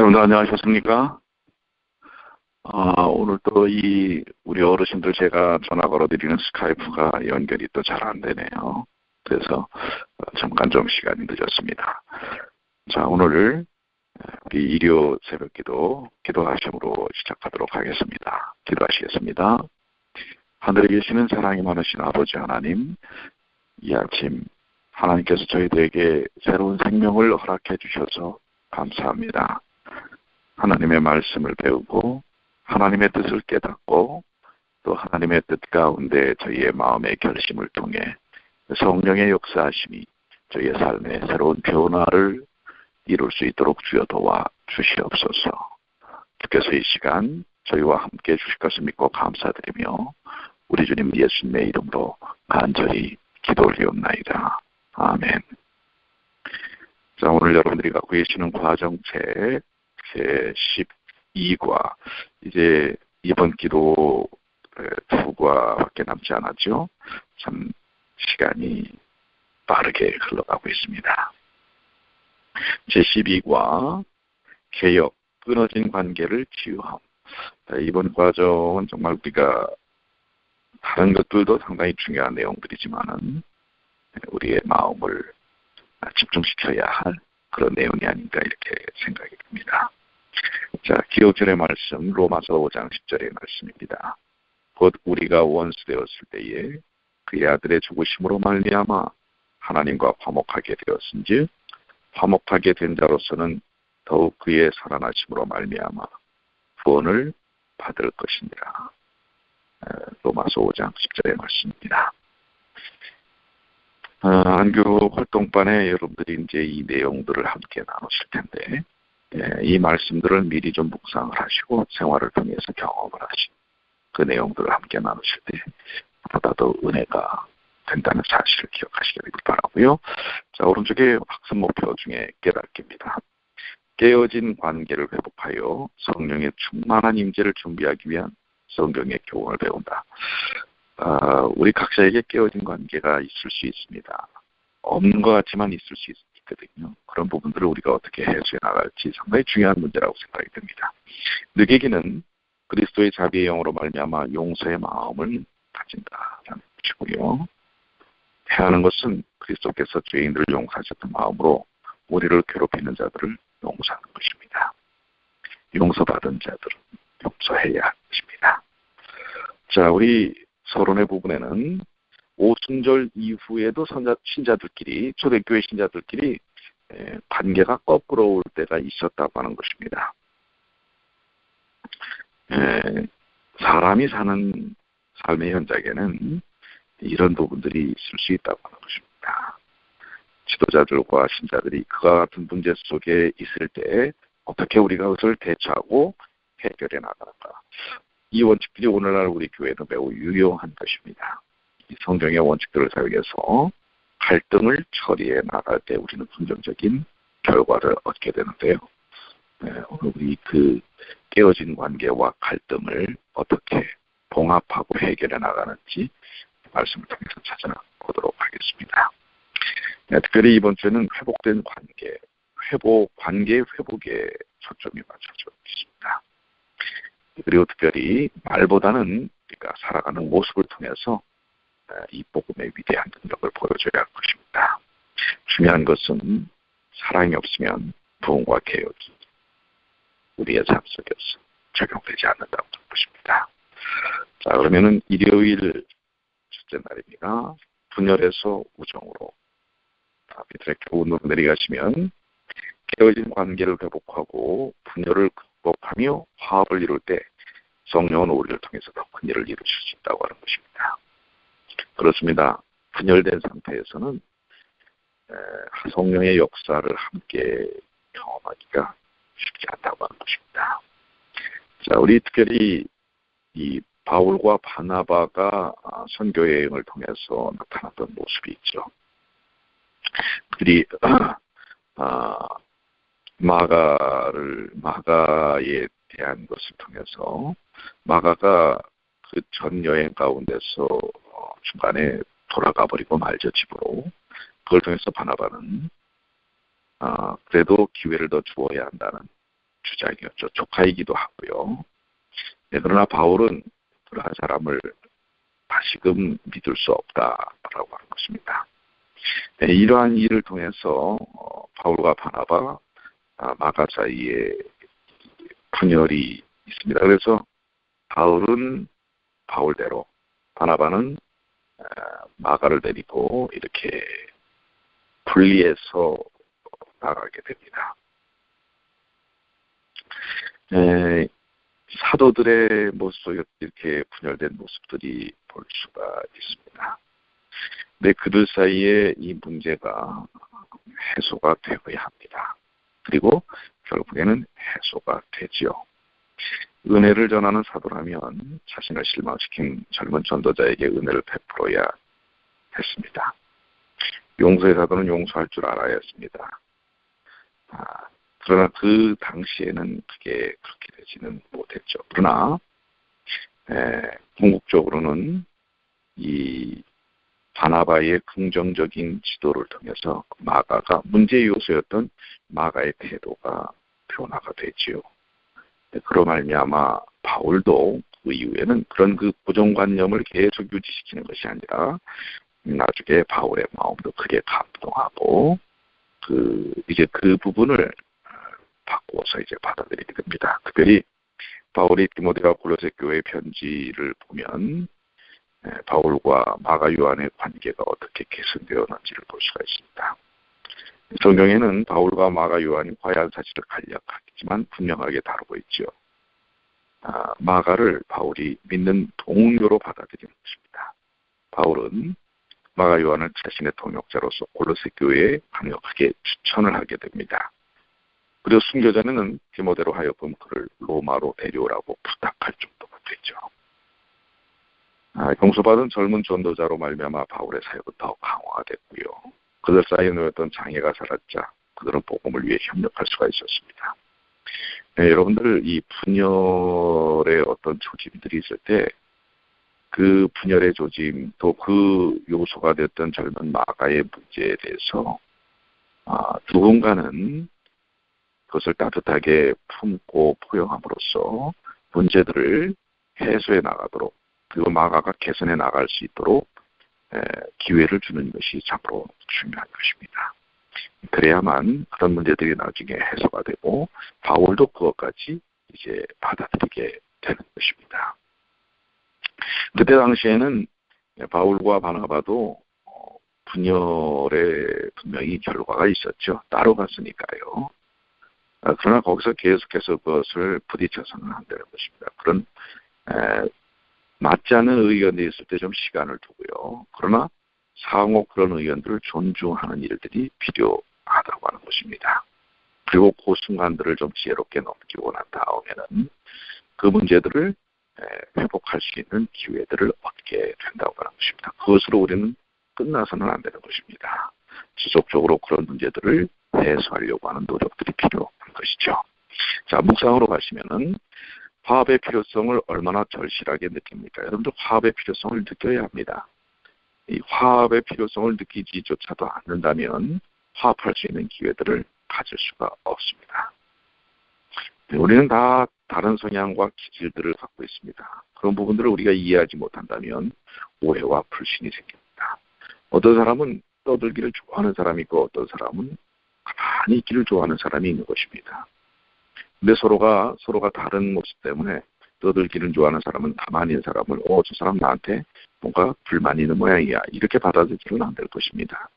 여러분들 안녕하셨습니까? 오늘 또 우리 어르신들 제가 전화 걸어드리는 스카이프가 연결이 또 잘 안 되네요. 그래서 잠깐 좀 시간이 늦었습니다. 자, 오늘 우리 일요 새벽기도 기도하심으로 시작하도록 하겠습니다. 기도하시겠습니다. 하늘에 계시는 사랑이 많으신 아버지 하나님, 이 아침 하나님께서 저희들에게 새로운 생명을 허락해 주셔서 감사합니다. 하나님의 말씀을 배우고 하나님의 뜻을 깨닫고 또 하나님의 뜻 가운데 저희의 마음의 결심을 통해 성령의 역사하심이 저희의 삶에 새로운 변화를 이룰 수 있도록 주여 도와 주시옵소서. 주께서 이 시간 저희와 함께 해주실 것을 믿고 감사드리며 우리 주님 예수님의 이름으로 간절히 기도 올리옵나이다. 아멘. 자, 오늘 여러분들이 갖고 계시는 과정책 제12과 이제 이번 기도 2과밖에 남지 않았죠. 참 시간이 빠르게 흘러가고 있습니다. 제12과 개혁, 끊어진 관계를 치유함. 이번 과정은 정말 우리가 다른 것들도 상당히 중요한 내용들이지만은 우리의 마음을 집중시켜야 할 그런 내용이 아닌가 이렇게 생각이 듭니다. 자, 기억절의 말씀 로마서 5장 10절의 말씀입니다. 곧 우리가 원수 되었을 때에 그의 아들의 죽으심으로 말미암아 하나님과 화목하게 되었은즉 화목하게 된 자로서는 더욱 그의 살아나심으로 말미암아 구원을 받을 것이니라. 로마서 5장 10절의 말씀입니다. 안교 활동반에 여러분들이 이제 이 내용들을 함께 나누실 텐데, 이 말씀들을 미리 좀 묵상을 하시고 생활을 통해서 경험을 하신 그 내용들을 함께 나누실 때 보다 더 은혜가 된다는 사실을 기억하시길 바라고요. 자, 오른쪽에 학습 목표 중에 깨닫기입니다. 깨어진 관계를 회복하여 성령의 충만한 임재를 준비하기 위한 성경의 교훈을 배운다. 우리 각자에게 깨어진 관계가 있을 수 있습니다. 없는 것 같지만 있을 수 있거든요. 그런 부분들을 우리가 어떻게 해소해 나갈지 상당히 중요한 문제라고 생각이 듭니다. 느끼기는 그리스도의 자비의 영으로 말미암아 용서의 마음을 가진다라는 것이고요. 해하는 것은 그리스도께서 죄인들을 용서하셨던 마음으로 우리를 괴롭히는 자들을 용서하는 것입니다. 용서받은 자들은 용서해야 하는 것입니다. 자, 우리 서론의 부분에는 오순절 이후에도 신자들끼리, 초대교회 신자들끼리 관계가 거꾸로 올 때가 있었다고 하는 것입니다. 사람이 사는 삶의 현장에는 이런 부분들이 있을 수 있다고 하는 것입니다. 지도자들과 신자들이 그와 같은 문제 속에 있을 때 어떻게 우리가 그것을 대처하고 해결해 나가는가. 이 원칙들이 오늘날 우리 교회는 매우 유용한 것입니다. 이 성경의 원칙들을 사용해서 갈등을 처리해 나갈 때 우리는 긍정적인 결과를 얻게 되는데요. 오늘 우리 그 깨어진 관계와 갈등을 어떻게 봉합하고 해결해 나가는지 말씀을 통해서 찾아보도록 하겠습니다. 특별히 이번 주에는 회복된 관계, 관계의 회복에 초점이 맞춰져 있습니다. 그리고 특별히 말보다는 우리가 살아가는 모습을 통해서 이 복음의 위대한 능력을 보여줘야 할 것입니다. 중요한 것은 사랑이 없으면 부흥과 개혁이 우리의 삶 속에서 적용되지 않는다고 하는 것입니다. 자, 그러면은 일요일 첫째 날입니다. 분열에서 우정으로 밑으로 오늘 내려가시면 깨어진 관계를 회복하고 분열을 극복하며 화합을 이룰 때 성령은 우리를 통해서 더 큰 일을 이루실 수 있다고 하는 것입니다. 그렇습니다. 분열된 상태에서는 성령의 역사를 함께 경험하기가 쉽지 않다고 하는 것입니다. 자, 우리 특별히 이 바울과 바나바가 선교 여행을 통해서 나타났던 모습이 있죠. 그들이 마가에 대한 것을 통해서 마가가 그 전 여행 가운데서 중간에 돌아가 버리고 말죠, 집으로. 그걸 통해서 바나바는 그래도 기회를 더 주어야 한다는 주장이었죠. 조카이기도 하고요. 네, 그러나 바울은 그러한 사람을 다시금 믿을 수 없다라고 하는 것입니다. 네, 이러한 일을 통해서 바울과 바나바, 마가 사이에 분열이 있습니다. 그래서 바울은 바울대로, 바나바는 마가를 데리고 이렇게 분리해서 나가게 됩니다. 사도들의 모습 속에 이렇게 분열된 모습들이 볼 수가 있습니다. 근데 그들 사이에 이 문제가 해소가 되어야 합니다. 그리고 결국에는 해소가 되지요. 은혜를 전하는 사도라면 자신을 실망시킨 젊은 전도자에게 은혜를 베풀어야 했습니다. 용서의 사도는 용서할 줄 알아야 했습니다. 그러나 그 당시에는 그게 그렇게 되지는 못했죠. 그러나 궁극적으로는 이 바나바의 긍정적인 지도를 통해서 마가가 문제 요소였던 마가의 태도가 변화가 되지요. 그로 말미암아 바울도 그 이후에는 그런 그 고정관념을 계속 유지시키는 것이 아니라 나중에 바울의 마음도 크게 감동하고 이제 그 부분을 바꾸어서 이제 받아들이게 됩니다. 특별히 바울이 디모데와 골로새 교회 편지를 보면 바울과 마가 요한의 관계가 어떻게 개선되었는지를 볼 수가 있습니다. 성경에는 바울과 마가 요한이 화해한 사실을 간략하지만 분명하게 다루고 있죠. 마가를 바울이 믿는 동료로 받아들이는 것입니다. 바울은 마가 요한을 자신의 동역자로서 골로새 교회에 강력하게 추천을 하게 됩니다. 그리고 순교전에는 디모데로 하여금 그를 로마로 데려오라고 부탁할 정도가 되죠. 용서받은 젊은 전도자로 말미암아 바울의 사역은 더 강화됐고요. 그들 사이에 놓였던 장애가 사라지자 그들은 복음을 위해 협력할 수가 있었습니다. 네, 여러분들 이 분열의 어떤 조짐들이 있을 때 그 분열의 조짐 또 그 요소가 됐던 젊은 마가의 문제에 대해서 누군가는 그것을 따뜻하게 품고 포용함으로써 문제들을 해소해 나가도록 그리고 마가가 개선해 나갈 수 있도록 기회를 주는 것이 참으로 중요한 것입니다. 그래야만 그런 문제들이 나중에 해소가 되고 바울도 그것까지 이제 받아들이게 되는 것입니다. 그때 당시에는 바울과 바나바도 분열에 분명히 결과가 있었죠. 따로 갔으니까요. 그러나 거기서 계속해서 그것을 부딪혀서는 안 되는 것입니다. 그런 맞지 않는 의견이 있을 때 좀 시간을 두고요. 그러나 상호 그런 의견들을 존중하는 일들이 필요하다고 하는 것입니다. 그리고 그 순간들을 좀 지혜롭게 넘기고 난 다음에는 그 문제들을 회복할 수 있는 기회들을 얻게 된다고 하는 것입니다. 그것으로 우리는 끝나서는 안 되는 것입니다. 지속적으로 그런 문제들을 해소하려고 하는 노력들이 필요한 것이죠. 자, 묵상으로 가시면은 화합의 필요성을 얼마나 절실하게 느낍니까? 여러분들 화합의 필요성을 느껴야 합니다. 이 화합의 필요성을 느끼지조차도 않는다면 화합할 수 있는 기회들을 가질 수가 없습니다. 우리는 다 다른 성향과 기질들을 갖고 있습니다. 그런 부분들을 우리가 이해하지 못한다면 오해와 불신이 생깁니다. 어떤 사람은 떠들기를 좋아하는 사람이 있고 어떤 사람은 가만히 있기를 좋아하는 사람이 있는 것입니다. 근데 서로가 다른 모습 때문에 떠들기를 좋아하는 사람은 가만히 있는 사람을 저 사람 나한테 뭔가 불만이 있는 모양이야 이렇게 받아들이면 안 될 것입니다.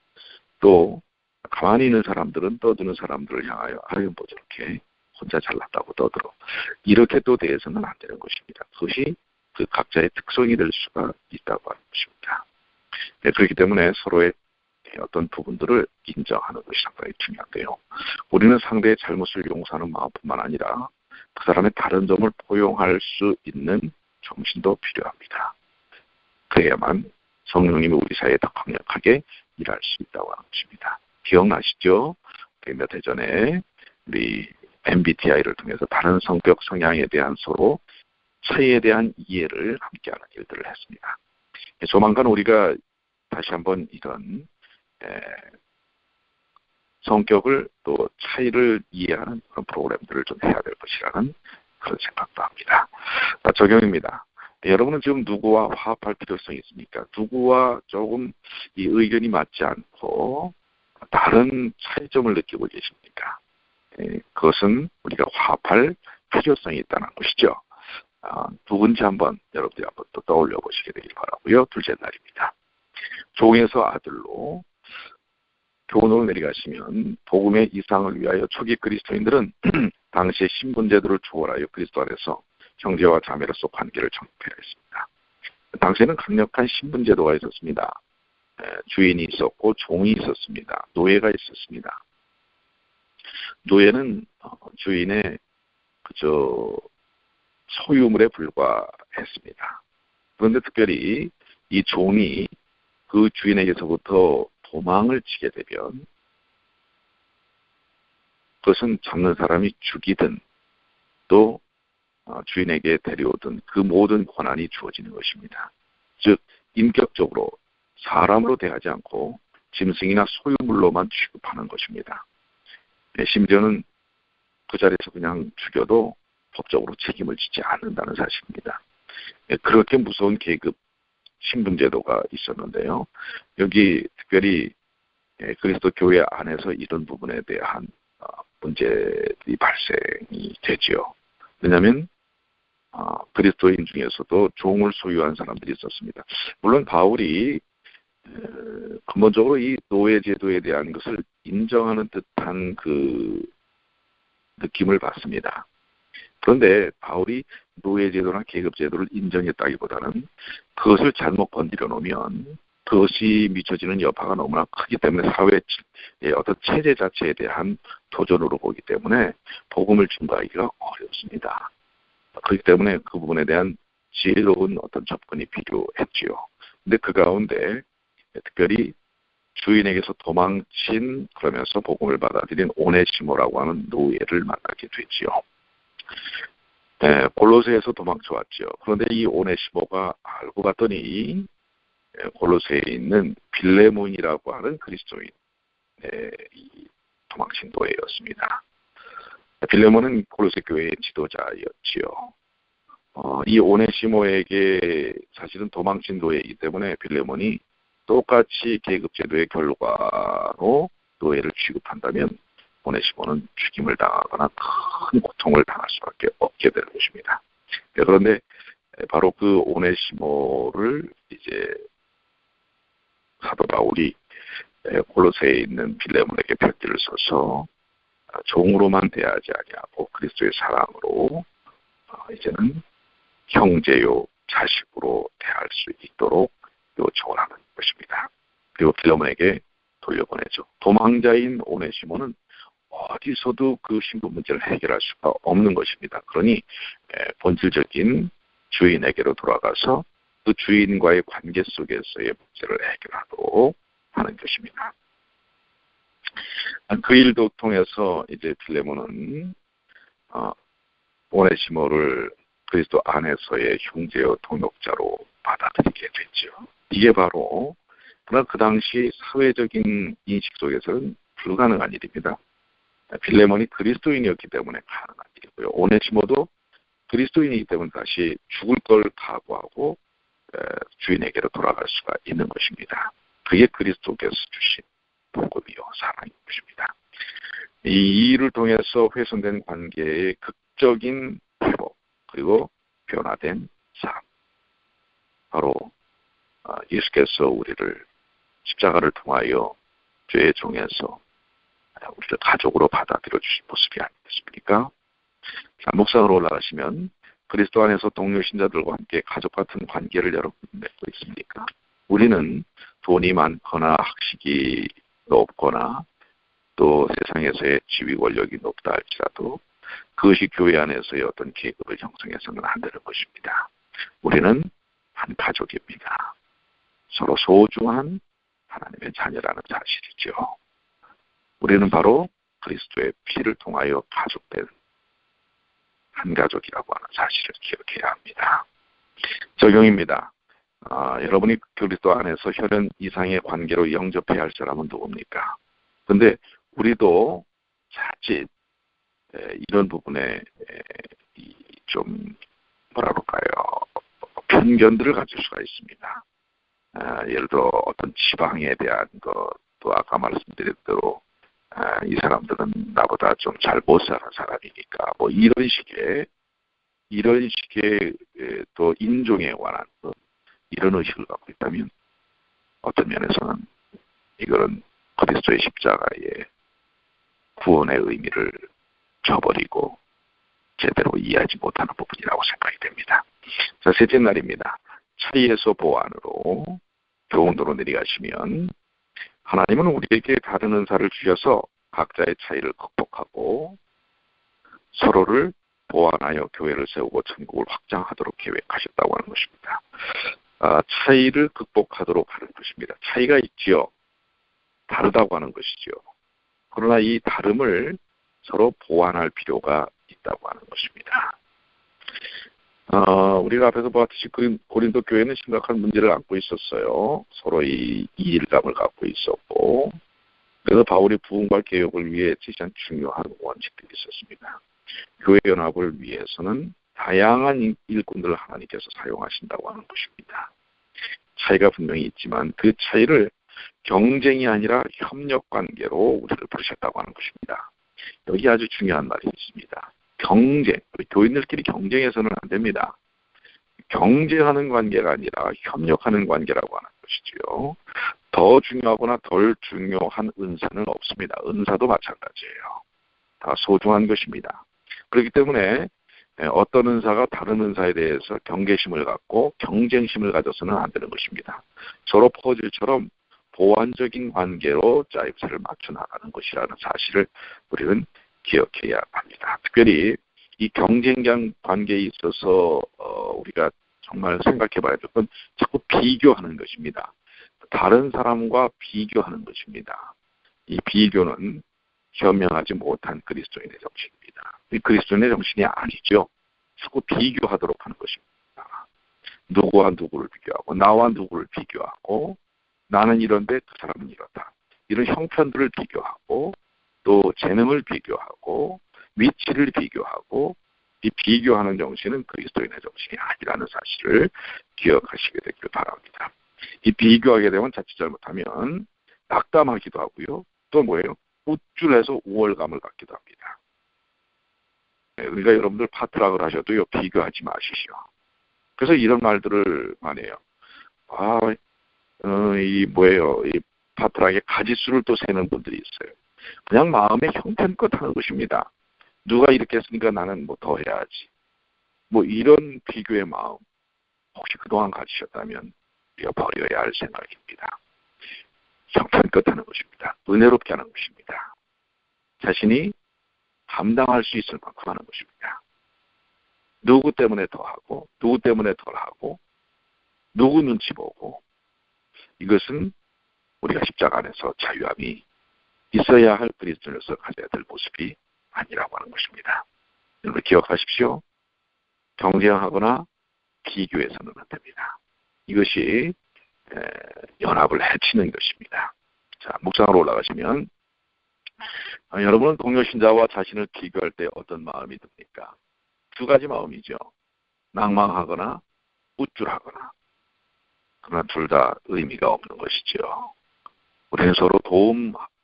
또 가만히 있는 사람들은 떠드는 사람들을 향하여 아유 뭐 저렇게 혼자 잘났다고 떠들어 이렇게 또 대해서는 안 되는 것입니다. 그것이 그 각자의 특성이 될 수가 있다고 하는 것입니다. 네, 그렇기 때문에 서로의 어떤 부분들을 인정하는 것이 상당히 중요한데요. 우리는 상대의 잘못을 용서하는 마음뿐만 아니라 그 사람의 다른 점을 포용할 수 있는 정신도 필요합니다. 그래야만 성령님이 우리 사이에 더 강력하게 일할 수 있다고 하는 것입니다. 기억나시죠? 몇 해 전에 우리 MBTI를 통해서 다른 성격 성향에 대한 서로 차이에 대한 이해를 함께하는 일들을 했습니다. 조만간 우리가 다시 한번 이런 성격을 또 차이를 이해하는 그런 프로그램들을 좀 해야 될 것이라는 그런 생각도 합니다. 자, 적용입니다. 여러분은 지금 누구와 화합할 필요성이 있습니까? 누구와 조금 이 의견이 맞지 않고 다른 차이점을 느끼고 계십니까? 그것은 우리가 화합할 필요성이 있다는 것이죠. 누군지 한번 여러분들이 한번 또 떠올려 보시게 되길 바라고요. 둘째 날입니다. 종에서 아들로 교훈으로 내려가시면 복음의 이상을 위하여 초기 그리스도인들은 당시의 신분제도를 초월하여 그리스도 안에서 형제와 자매로서 관계를 정립해야 했습니다. 당시에는 강력한 신분제도가 있었습니다. 주인이 있었고 종이 있었습니다. 노예가 있었습니다. 노예는 주인의 그저 소유물에 불과했습니다. 그런데 특별히 이 종이 그 주인에게서부터 도망을 치게 되면 그것은 잡는 사람이 죽이든 또 주인에게 데려오든 그 모든 권한이 주어지는 것입니다. 즉 인격적으로 사람으로 대하지 않고 짐승이나 소유물로만 취급하는 것입니다. 심지어는 그 자리에서 그냥 죽여도 법적으로 책임을 지지 않는다는 사실입니다. 그렇게 무서운 계급 신분제도가 있었는데요. 여기 특별히 그리스도 교회 안에서 이런 부분에 대한 문제들이 발생이 되지요. 왜냐하면 그리스도인 중에서도 종을 소유한 사람들이 있었습니다. 물론 바울이 근본적으로 이 노예 제도에 대한 것을 인정하는 듯한 그 느낌을 받습니다. 그런데 바울이 노예 제도나 계급 제도를 인정했다기보다는 그것을 잘못 건드려 놓으면 그것이 미쳐지는 여파가 너무나 크기 때문에 사회의 어떤 체제 자체에 대한 도전으로 보기 때문에 복음을 증거하기가 어렵습니다. 그렇기 때문에 그 부분에 대한 지혜로운 어떤 접근이 필요했지요. 근데 그 가운데 특별히 주인에게서 도망친 그러면서 복음을 받아들인 오네시모라고 하는 노예를 만나게 되지요. 골로새에서 도망쳐왔죠. 그런데 이 오네시모가 알고 봤더니 골로새에 있는 빌레몬이라고 하는 그리스도인 도망친 노예였습니다. 빌레몬은 골로새 교회의 지도자였지요. 이 오네시모에게 사실은 도망친 노예이기 때문에 빌레몬이 똑같이 계급제도의 결과로 노예를 취급한다면 오네시모는 죽임을 당하거나 큰 고통을 당할 수밖에 없게 되는 것입니다. 그런데 바로 그 오네시모를 이제 사도 바울이 골로새에 있는 빌레몬에게 편지를 써서 종으로만 대하지 아니하고 그리스도의 사랑으로 이제는 형제요 자식으로 대할 수 있도록 요청을 하는 것입니다. 그리고 빌레몬에게 돌려보내죠. 도망자인 오네시모는 어디서도 그 신분 문제를 해결할 수가 없는 것입니다. 그러니 본질적인 주인에게로 돌아가서 그 주인과의 관계 속에서의 문제를 해결하도록 하는 것입니다. 그 일도 통해서 이제 빌레몬은 오네시모를 그리스도 안에서의 형제요 동역자로 받아들이게 됐죠. 이게 바로 그러나 그 당시 사회적인 인식 속에서는 불가능한 일입니다. 빌레몬이 그리스도인이었기 때문에 가능한 일이고요. 오네시모도 그리스도인이기 때문에 다시 죽을 걸 각오하고 주인에게로 돌아갈 수가 있는 것입니다. 그게 그리스도께서 주신 복음이요 사랑인 것입니다. 이 일을 통해서 훼손된 관계의 극적인 회복 그리고 변화된 삶 바로 예수께서 우리를 십자가를 통하여 죄의 종에서 우리를 가족으로 받아들여 주신 모습이 아니겠습니까? 자, 묵상으로 올라가시면 그리스도 안에서 동료 신자들과 함께 가족 같은 관계를 여러분 맺고 있습니까? 우리는 돈이 많거나 학식이 높거나 또 세상에서의 지위 권력이 높다 할지라도 그것이 교회 안에서의 어떤 계급을 형성해서는 안 되는 것입니다. 우리는 한 가족입니다. 서로 소중한 하나님의 자녀라는 사실이죠. 우리는 바로 그리스도의 피를 통하여 가족된 한 가족이라고 하는 사실을 기억해야 합니다. 적용입니다. 여러분이 그리스도 안에서 혈연 이상의 관계로 영접해야 할 사람은 누굽니까? 그런데 우리도 자칫 이런 부분에 좀 뭐라 그럴까요? 편견들을 가질 수가 있습니다. 예를 들어 어떤 지방에 대한 것, 또 아까 말씀드린 대로 이 사람들은 나보다 좀 잘 못 사는 사람이니까 뭐 이런 식의 또 인종에 관한 이런 의식을 갖고 있다면 어떤 면에서는 이거는 그리스도의 십자가의 구원의 의미를 저버리고 제대로 이해하지 못하는 부분이라고 생각이 됩니다. 자, 셋째 날입니다. 차이에서 보완으로 교훈으로 내려가시면 하나님은 우리에게 다른 은사를 주셔서 각자의 차이를 극복하고 서로를 보완하여 교회를 세우고 천국을 확장하도록 계획하셨다고 하는 것입니다. 차이를 극복하도록 하는 것입니다. 차이가 있지요. 다르다고 하는 것이지요. 그러나 이 다름을 서로 보완할 필요가 있다고 하는 것입니다. 우리가 앞에서 보았듯이 고린도 교회는 심각한 문제를 안고 있었어요. 서로의 이일감을 갖고 있었고, 그래서 바울이 부흥과 개혁을 위해 제시한 중요한 원칙들이 있었습니다. 교회 연합을 위해서는 다양한 일꾼들을 하나님께서 사용하신다고 하는 것입니다. 차이가 분명히 있지만 그 차이를 경쟁이 아니라 협력 관계로 우리를 부르셨다고 하는 것입니다. 여기 아주 중요한 말이 있습니다. 경쟁, 교인들끼리 경쟁해서는 안 됩니다. 경쟁하는 관계가 아니라 협력하는 관계라고 하는 것이지요. 더 중요하거나 덜 중요한 은사는 없습니다. 은사도 마찬가지예요. 다 소중한 것입니다. 그렇기 때문에 어떤 은사가 다른 은사에 대해서 경계심을 갖고 경쟁심을 가져서는 안 되는 것입니다. 서로 퍼즐처럼 보완적인 관계로 짜임새를 맞춰 나가는 것이라는 사실을 우리는 기억해야 합니다. 특별히 이 경쟁 관계에 있어서 우리가 정말 생각해 봐야 될 건 자꾸 비교하는 것입니다. 다른 사람과 비교하는 것입니다. 이 비교는 현명하지 못한 그리스도인의 정신입니다. 이 그리스도인의 정신이 아니죠. 자꾸 비교하도록 하는 것입니다. 누구와 누구를 비교하고 나와 누구를 비교하고 나는 이런데 그 사람은 이렇다. 이런 형편들을 비교하고 또 재능을 비교하고 위치를 비교하고 이 비교하는 정신은 그리스도인의 정신이 아니라는 사실을 기억하시게 되길 바랍니다. 이 비교하게 되면 자칫 잘못하면 낙담하기도 하고요. 또 뭐예요? 우쭐해서 우월감을 갖기도 합니다. 그러니까 여러분들 파트락을 하셔도요. 비교하지 마시시오. 그래서 이런 말들을 많이 해요. 이 파트락의 가지수를 또 세는 분들이 있어요. 그냥 마음의 형편껏 하는 것입니다. 누가 이렇게 했으니까 나는 뭐 더 해야지. 뭐 이런 비교의 마음 혹시 그동안 가지셨다면 우리가 버려야 할 생각입니다. 형편껏 하는 것입니다. 은혜롭게 하는 것입니다. 자신이 감당할 수 있을 만큼 하는 것입니다. 누구 때문에 더 하고 누구 때문에 덜 하고 누구 눈치 보고 이것은 우리가 십자가 안에서 자유함이 있어야 할 그리스도인으로서 가져야 될 모습이 아니라고 하는 것입니다. 여러분 기억하십시오. 경쟁하거나 비교해서는 안 됩니다. 이것이 연합을 해치는 것입니다. 자, 묵상으로 올라가시면 여러분은 동료 신자와 자신을 비교할 때 어떤 마음이 듭니까? 두 가지 마음이죠. 낭망하거나 우쭐하거나. 그러나 둘 다 의미가 없는 것이죠. 우리는 서로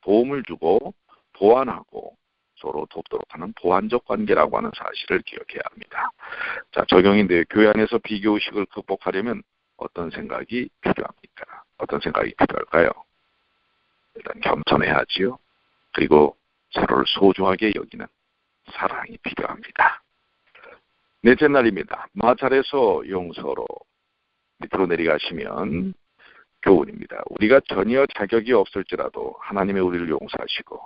도움을 주고 보완하고 서로 돕도록 하는 보완적 관계라고 하는 사실을 기억해야 합니다. 자, 적용인데 교회 안에서 비교의식을 극복하려면 어떤 생각이 필요합니까? 어떤 생각이 필요할까요? 일단 겸손해야지요. 그리고 서로를 소중하게 여기는 사랑이 필요합니다. 넷째 날입니다. 마찰에서 용서로 밑으로 내려가시면 교훈입니다. 우리가 전혀 자격이 없을지라도 하나님의 우리를 용서하시고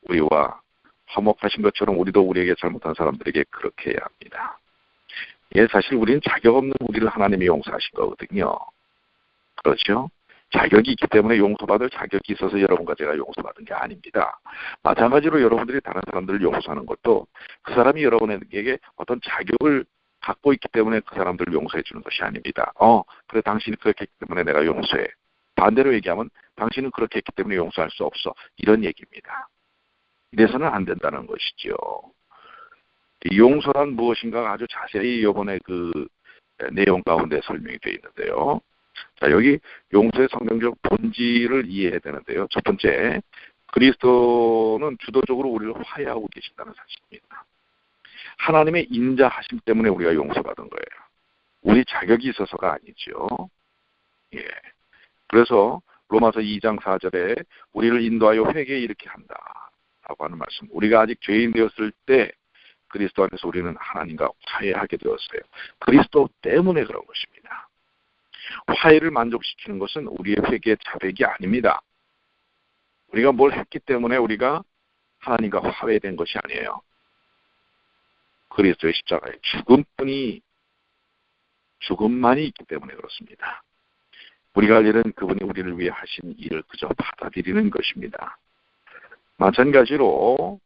우리와 화목하신 것처럼 우리도 우리에게 잘못한 사람들에게 그렇게 해야 합니다. 예, 사실 우리는 자격 없는 우리를 하나님이 용서하신 거거든요. 그렇죠? 자격이 있기 때문에 용서받을 자격이 있어서 여러분과 제가 용서받은 게 아닙니다. 마찬가지로 여러분들이 다른 사람들을 용서하는 것도 그 사람이 여러분에게 어떤 자격을 갖고 있기 때문에 그 사람들을 용서해 주는 것이 아닙니다. 그래 당신이 그렇게 했기 때문에 내가 용서해. 반대로 얘기하면 당신은 그렇게 했기 때문에 용서할 수 없어. 이런 얘기입니다. 이래서는 안 된다는 것이죠. 이 용서란 무엇인가가 아주 자세히 이번에 그 내용 가운데 설명이 되어 있는데요. 자, 여기 용서의 성경적 본질을 이해해야 되는데요. 첫 번째, 그리스도는 주도적으로 우리를 화해하고 계신다는 사실입니다. 하나님의 인자하심 때문에 우리가 용서받은 거예요. 우리 자격이 있어서가 아니죠. 예. 그래서 로마서 2장 4절에 우리를 인도하여 회개에 이르게 한다라고 하는 말씀. 우리가 아직 죄인 되었을 때 그리스도 안에서 우리는 하나님과 화해하게 되었어요. 그리스도 때문에 그런 것입니다. 화해를 만족시키는 것은 우리의 회개의 자백이 아닙니다. 우리가 뭘 했기 때문에 우리가 하나님과 화해된 것이 아니에요. 그리스도의 십자가의 죽음만이 있기 때문에 그렇습니다. 우리가 할 일은 그분이 우리를 위해 하신 일을 그저 받아들이는 것입니다. 마찬가지로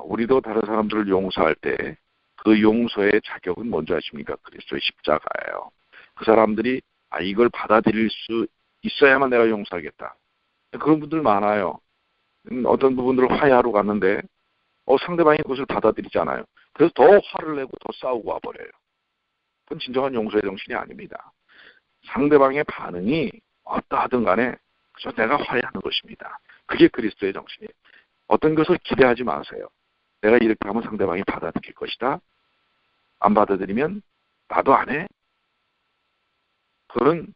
우리도 다른 사람들을 용서할 때 그 용서의 자격은 뭔지 아십니까? 그리스도의 십자가예요. 그 사람들이 이걸 받아들일 수 있어야만 내가 용서하겠다. 그런 분들 많아요. 어떤 부분들을 화해하러 갔는데 상대방이 그것을 받아들이지 않아요. 그래서 더 화를 내고 더 싸우고 와버려요. 그건 진정한 용서의 정신이 아닙니다. 상대방의 반응이 어떠하든 간에 그저 내가 화해하는 것입니다. 그게 그리스도의 정신이에요. 어떤 것을 기대하지 마세요. 내가 이렇게 하면 상대방이 받아들일 것이다. 안 받아들이면 나도 안 해. 그건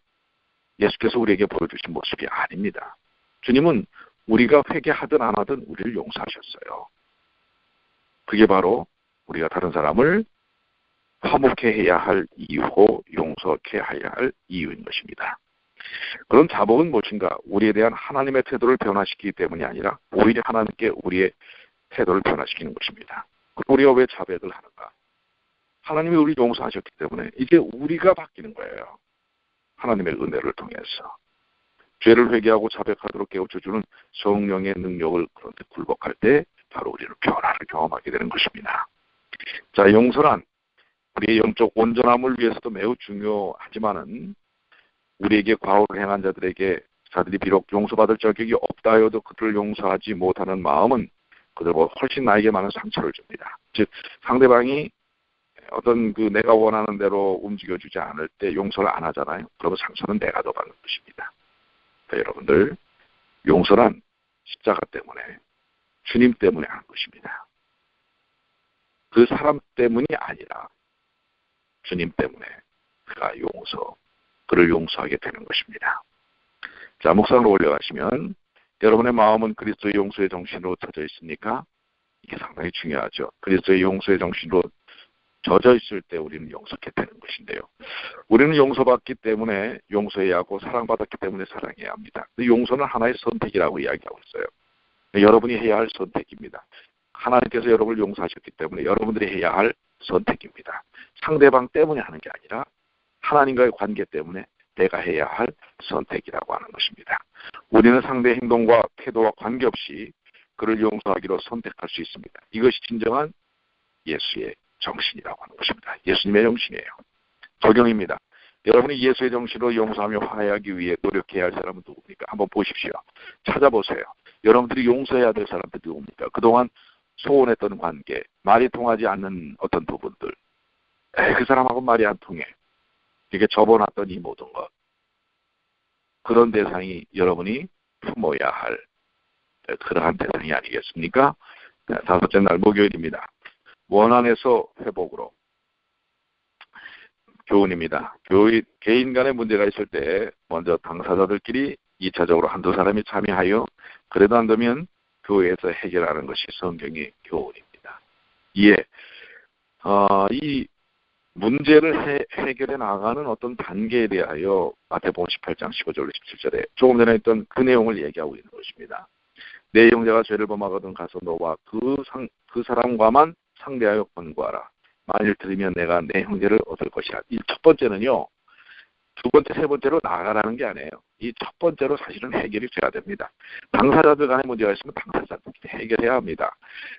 예수께서 우리에게 보여주신 모습이 아닙니다. 주님은 우리가 회개하든 안 하든 우리를 용서하셨어요. 그게 바로 우리가 다른 사람을 화목해 해야 할 이유고 용서케 해야 할 이유인 것입니다. 그런 자복은 무엇인가? 우리에 대한 하나님의 태도를 변화시키기 때문이 아니라 오히려 하나님께 우리의 태도를 변화시키는 것입니다. 우리가 왜 자백을 하는가? 하나님이 우리를 용서하셨기 때문에 이제 우리가 바뀌는 거예요. 하나님의 은혜를 통해서. 죄를 회개하고 자백하도록 깨우쳐주는 성령의 능력을 그런데 굴복할 때 바로 우리는 변화를 경험하게 되는 것입니다. 자, 용서란 우리의 영적 온전함을 위해서도 매우 중요하지만은 우리에게 과오를 행한 자들이 비록 용서받을 자격이 없다 하여도 그들을 용서하지 못하는 마음은 그들보다 훨씬 나에게 많은 상처를 줍니다. 즉 상대방이 어떤 내가 원하는 대로 움직여주지 않을 때 용서를 안 하잖아요. 그러면 상처는 내가 더 받는 것입니다. 그러니까 여러분들 용서란 십자가 때문에 주님 때문에 하는 것입니다. 그 사람 때문이 아니라 주님 때문에 그를 용서하게 되는 것입니다. 자, 묵상으로 올려가시면 여러분의 마음은 그리스도의 용서의 정신으로 젖어 있습니까? 이게 상당히 중요하죠. 그리스도의 용서의 정신으로 젖어 있을 때 우리는 용서하게 되는 것인데요. 우리는 용서받기 때문에 용서해야 하고 사랑받았기 때문에 사랑해야 합니다. 용서는 하나의 선택이라고 이야기하고 있어요. 여러분이 해야 할 선택입니다. 하나님께서 여러분을 용서하셨기 때문에 여러분들이 해야 할 선택입니다. 상대방 때문에 하는 게 아니라 하나님과의 관계 때문에 내가 해야 할 선택이라고 하는 것입니다. 우리는 상대의 행동과 태도와 관계없이 그를 용서하기로 선택할 수 있습니다. 이것이 진정한 예수의 정신이라고 하는 것입니다. 예수님의 정신이에요. 적용입니다. 여러분이 예수의 정신으로 용서하며 화해하기 위해 노력해야 할 사람은 누굽니까? 한번 보십시오. 찾아보세요. 여러분들이 용서해야 될 사람들이 누굽니까? 그동안 소원했던 관계, 말이 통하지 않는 어떤 부분들, 그 사람하고 말이 안 통해. 이게 접어놨던 이 모든 것. 그런 대상이 여러분이 품어야 할 그러한 대상이 아니겠습니까? 다섯째 날 목요일입니다. 원한에서 회복으로. 교훈입니다. 개인 간의 문제가 있을 때 먼저 당사자들끼리 2차적으로 한두 사람이 참여하여 그래도 안 되면 교회에서 해결하는 것이 성경의 교훈입니다. 이 문제를 해결해 나가는 어떤 단계에 대하여 마태복음 18장 15절로 17절에 조금 전에 했던 그 내용을 얘기하고 있는 것입니다. 내 형제가 죄를 범하거든 가서 너와 그 사람과만 상대하여 권고하라. 만일 들으면 내가 내 형제를 얻을 것이야. 이 첫 번째는요. 두 번째, 세 번째로 나아가라는 게 아니에요. 이 첫 번째로 사실은 해결이 돼야 됩니다. 당사자들 간에 문제가 있으면 당사자들끼리 해결해야 합니다.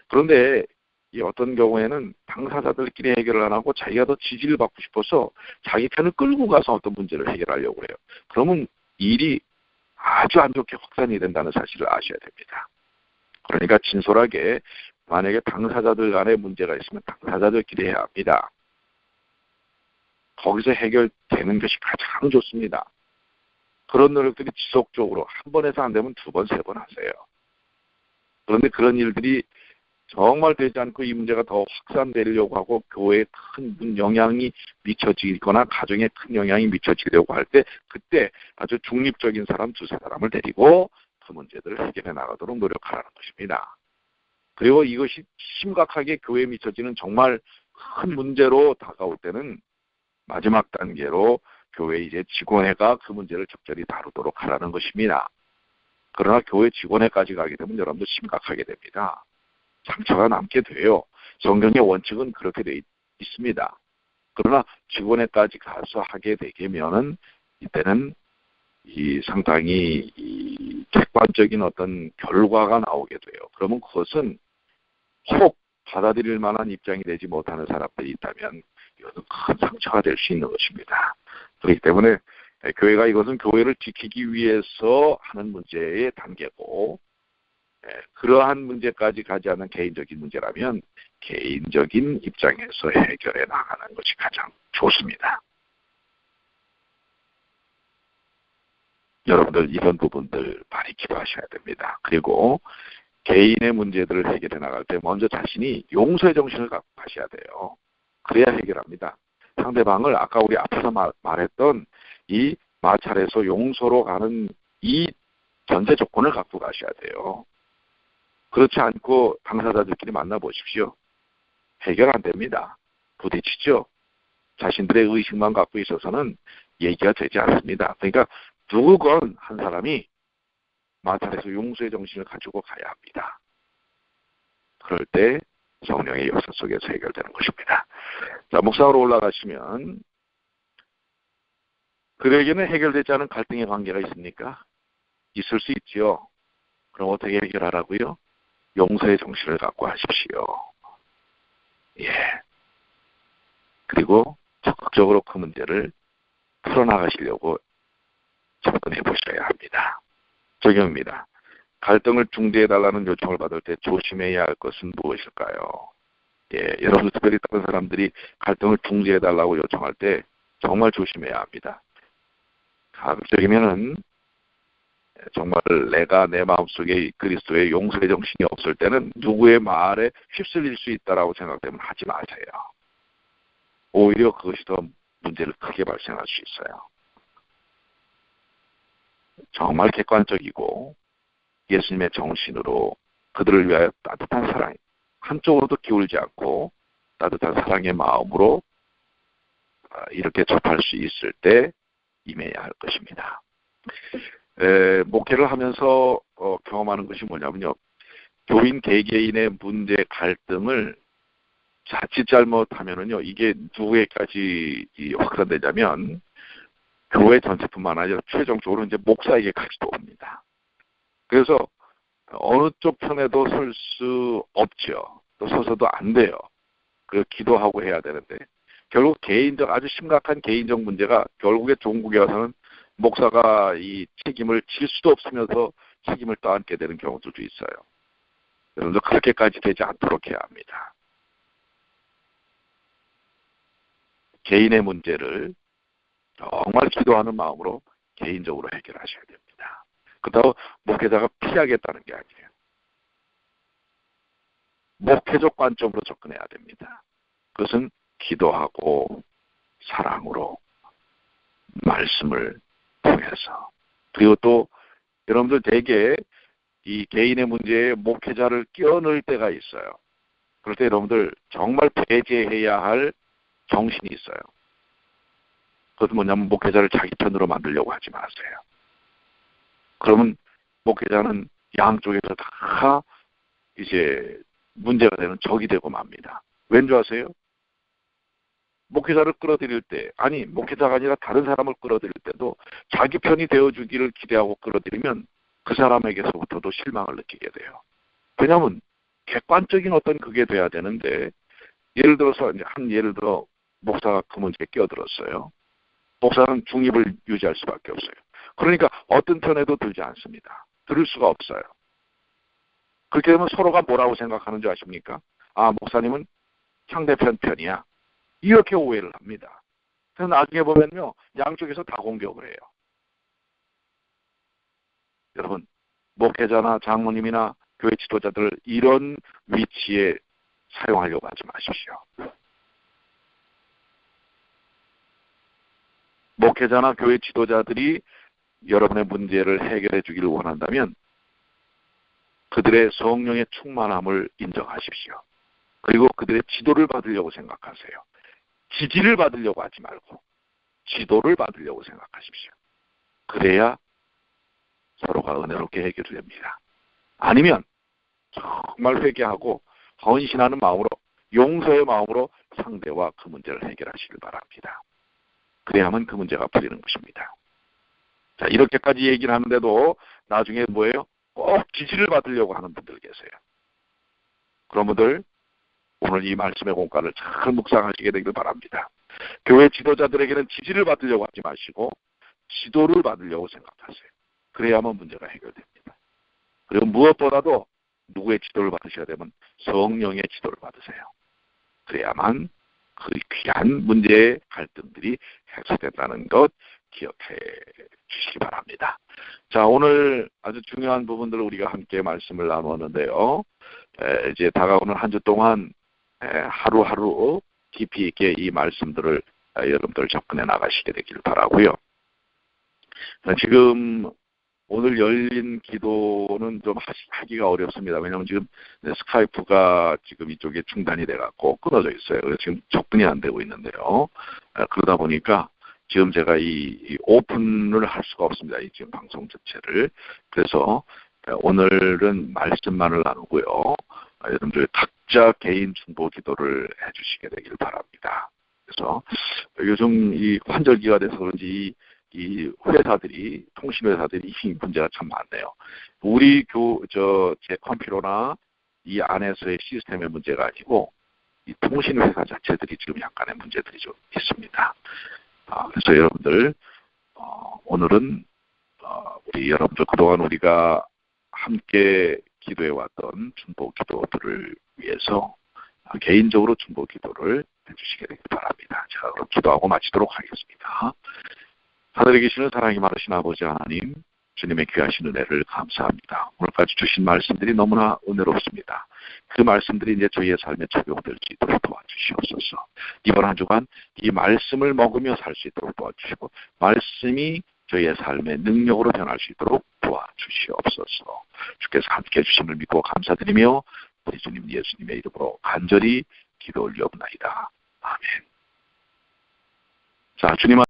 그런데 이 어떤 경우에는 당사자들끼리 해결을 안 하고 자기가 더 지지를 받고 싶어서 자기 편을 끌고 가서 어떤 문제를 해결하려고 해요. 그러면 일이 아주 안 좋게 확산이 된다는 사실을 아셔야 됩니다. 그러니까 진솔하게 만약에 당사자들 간에 문제가 있으면 당사자들끼리 해야 합니다. 거기서 해결되는 것이 가장 좋습니다. 그런 노력들이 지속적으로 한 번 해서 안 되면 두 번, 세 번 하세요. 그런데 그런 일들이 정말 되지 않고 이 문제가 더 확산되려고 하고 교회에 큰 영향이 미쳐지거나 가정에 큰 영향이 미쳐지려고 할 때 그때 아주 중립적인 사람 두세 사람을 데리고 그 문제들을 해결해 나가도록 노력하라는 것입니다. 그리고 이것이 심각하게 교회에 미쳐지는 정말 큰 문제로 다가올 때는 마지막 단계로 교회 이제 직원회가 그 문제를 적절히 다루도록 하라는 것입니다. 그러나 교회 직원회까지 가게 되면 여러분도 심각하게 됩니다. 상처가 남게 돼요. 성경의 원칙은 그렇게 되어 있습니다. 그러나 직원회까지 가서 하게 되면은 이때는 이 상당히 이 객관적인 어떤 결과가 나오게 돼요. 그러면 그것은 혹 받아들일 만한 입장이 되지 못하는 사람들이 있다면 이것은 큰 상처가 될 수 있는 것입니다. 그렇기 때문에 교회가 이것은 교회를 지키기 위해서 하는 문제의 단계고 그러한 문제까지 가지 않는 개인적인 문제라면 개인적인 입장에서 해결해 나가는 것이 가장 좋습니다. 여러분들 이런 부분들 많이 기도하셔야 됩니다. 그리고 개인의 문제들을 해결해 나갈 때 먼저 자신이 용서의 정신을 갖고 가셔야 돼요. 그래야 해결합니다. 상대방을 아까 우리 앞에서 말했던 이 마찰에서 용서로 가는 이 전제 조건을 갖고 가셔야 돼요. 그렇지 않고 당사자들끼리 만나보십시오. 해결 안 됩니다. 부딪히죠. 자신들의 의식만 갖고 있어서는 얘기가 되지 않습니다. 그러니까 누구건 한 사람이 마찰에서 용서의 정신을 가지고 가야 합니다. 그럴 때 성령의 역사 속에서 해결되는 것입니다. 자, 묵상으로 올라가시면 그에게는 해결되지 않은 갈등의 관계가 있습니까? 있을 수 있지요. 그럼 어떻게 해결하라고요? 용서의 정신을 갖고 하십시오. 예. 그리고 적극적으로 그 문제를 풀어나가시려고 접근해 보셔야 합니다. 적용입니다. 갈등을 중재해달라는 요청을 받을 때 조심해야 할 것은 무엇일까요? 예, 여러분 특별히 다른 사람들이 갈등을 중재해달라고 요청할 때 정말 조심해야 합니다. 가급적이면은 정말 내가 내 마음속에 그리스도의 용서의 정신이 없을 때는 누구의 말에 휩쓸릴 수 있다라고 생각되면 하지 마세요. 오히려 그것이 더 문제를 크게 발생할 수 있어요. 정말 객관적이고 예수님의 정신으로 그들을 위하여 따뜻한 사랑, 한쪽으로도 기울지 않고 따뜻한 사랑의 마음으로 이렇게 접할 수 있을 때 임해야 할 것입니다. 목회를 하면서 경험하는 것이 뭐냐면요. 교인 개개인의 문제 갈등을 자칫 잘못하면은요, 이게 누구에게까지 확산되자면 교회 전체뿐만 아니라 최종적으로 이제 목사에게까지도 옵니다. 그래서 어느 쪽 편에도 설 수 없죠. 또 서서도 안 돼요. 그 기도하고 해야 되는데 결국 아주 심각한 개인적 문제가 결국에 종국에 와서는 목사가 이 책임을 질 수도 없으면서 책임을 떠안게 되는 경우들도 있어요. 여러분들 그렇게까지 되지 않도록 해야 합니다. 개인의 문제를 정말 기도하는 마음으로 개인적으로 해결하셔야 됩니다. 그렇다고 목회자가 피하겠다는 게 아니에요. 목회적 관점으로 접근해야 됩니다. 그것은 기도하고 사랑으로 말씀을 통해서 그리고 또 여러분들 대개 이 개인의 문제에 목회자를 끼워넣을 때가 있어요. 그럴 때 여러분들 정말 배제해야 할 정신이 있어요. 그것은 뭐냐면 목회자를 자기 편으로 만들려고 하지 마세요. 그러면 목회자는 양쪽에서 다 이제 문제가 되는 적이 되고 맙니다. 왠 줄 아세요? 목회자를 끌어들일 때, 아니 목회자가 아니라 다른 사람을 끌어들일 때도 자기 편이 되어주기를 기대하고 끌어들이면 그 사람에게서부터도 실망을 느끼게 돼요. 왜냐하면 객관적인 어떤 그게 돼야 되는데 예를 들어서 예를 들어 목사가 그 문제에 끼어들었어요. 목사는 중립을 유지할 수밖에 없어요. 그러니까 어떤 편에도 들지 않습니다. 들을 수가 없어요. 그렇게 되면 서로가 뭐라고 생각하는 줄 아십니까? 아, 목사님은 상대편 편이야. 이렇게 오해를 합니다. 그래서 나중에 보면요, 양쪽에서 다 공격을 해요. 여러분, 목회자나 장로님이나 교회 지도자들 이런 위치에 사용하려고 하지 마십시오. 목회자나 교회 지도자들이 여러분의 문제를 해결해 주기를 원한다면 그들의 성령의 충만함을 인정하십시오. 그리고 그들의 지도를 받으려고 생각하세요. 지지를 받으려고 하지 말고 지도를 받으려고 생각하십시오. 그래야 서로가 은혜롭게 해결됩니다. 아니면 정말 회개하고 헌신하는 마음으로, 용서의 마음으로 상대와 그 문제를 해결하시길 바랍니다. 그래야만 그 문제가 풀리는 것입니다. 자, 이렇게까지 얘기를 하는데도 나중에 뭐예요? 꼭 지지를 받으려고 하는 분들 계세요. 그런 분들 오늘 이 말씀의 공과를 잘 묵상하시게 되길 바랍니다. 교회 지도자들에게는 지지를 받으려고 하지 마시고 지도를 받으려고 생각하세요. 그래야만 문제가 해결됩니다. 그리고 무엇보다도 누구의 지도를 받으셔야 되면 성령의 지도를 받으세요. 그래야만 그 귀한 문제의 갈등들이 해소된다는 것 기억해 주시기 바랍니다. 자, 오늘 아주 중요한 부분들을 우리가 함께 말씀을 나누었는데요. 이제 다가오는 한 주 동안 하루하루 깊이 있게 이 말씀들을 여러분들 접근해 나가시게 되기를 바라고요. 지금 오늘 열린 기도는 좀 하기가 어렵습니다. 왜냐하면 지금 스카이프가 지금 이쪽에 중단이 돼갖고 끊어져 있어요. 그래서 지금 접근이 안 되고 있는데요. 그러다 보니까 지금 제가 이 오픈을 할 수가 없습니다. 이 지금 방송 자체를. 그래서 오늘은 말씀만을 나누고요. 여러분들 각자 개인 중보 기도를 해주시게 되길 바랍니다. 그래서 요즘 이 환절기가 돼서 그런지 이 회사들이, 통신회사들이 이 문제가 참 많네요. 우리 제 컴퓨터나 이 안에서의 시스템의 문제가 아니고 이 통신회사 자체들이 지금 약간의 문제들이 좀 있습니다. 그래서 여러분들 오늘은 우리 여러분들 그동안 우리가 함께 기도해왔던 중보 기도들을 위해서 개인적으로 중보 기도를 해주시게 되길 바랍니다. 제가 그럼 기도하고 마치도록 하겠습니다. 하늘에 계시는 사랑이 많으신 아버지 하나님, 주님의 귀하신 은혜를 감사합니다. 오늘까지 주신 말씀들이 너무나 은혜롭습니다. 그 말씀들이 이제 저희의 삶에 적용될 수 있도록 도와주시옵소서. 이번 한 주간 이 말씀을 먹으며 살 수 있도록 도와주시고 말씀이 저희의 삶의 능력으로 변할 수 있도록 도와주시옵소서. 주께서 함께해 주심을 믿고 감사드리며 우리 주님 예수님의 이름으로 간절히 기도 올려옵나이다. 아멘. 자, 주님